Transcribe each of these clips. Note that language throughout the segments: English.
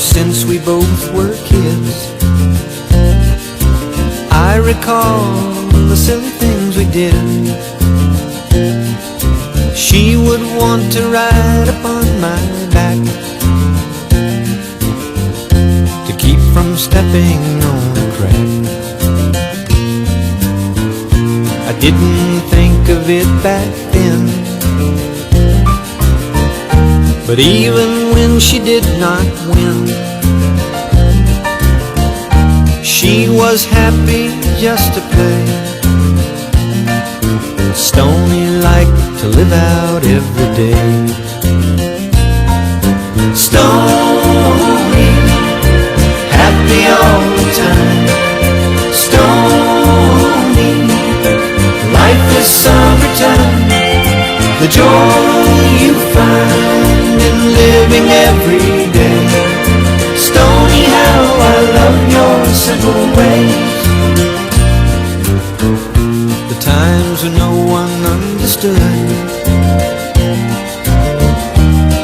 since we both were kids. I recall the silly things we did. She would want to ride upon my back to keep from stepping on a crack. I didn't think of it back then, but even when she did not win, she was happy just to play. Stony liked to live out every day. Stony, happy all the time. Stony, life is summertime. The joy you find in living every day. Stony, how I love your simple ways. The times when no one understood,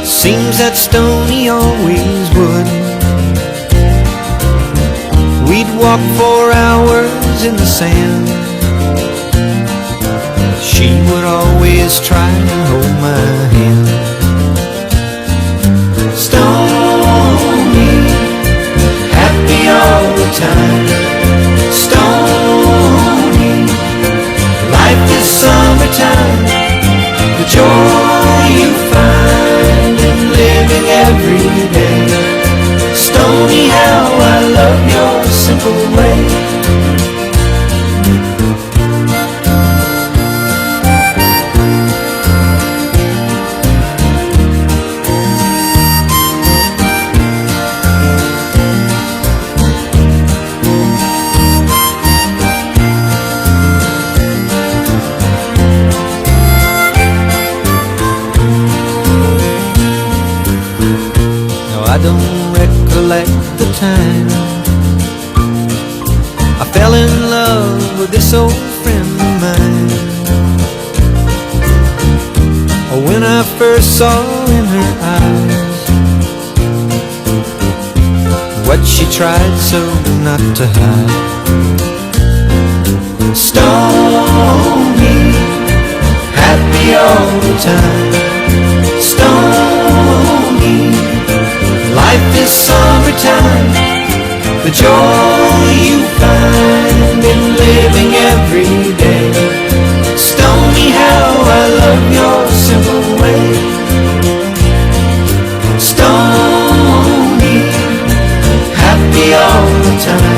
seems that Stony always would. We'd walk for hours in the sand. She would always try and hold my hand. Stony, happy all the time. Stony, life is summertime. The joy you find in living every day. Stony, how I love your simple way. I don't recollect the time I fell in love with this old friend of mine, or when I first saw in her eyes what she tried so not to hide. Stony, happy all the time. Stony, life is summertime. The joy you find in living every day. Stony, how I love your simple way. Stony, happy all the time.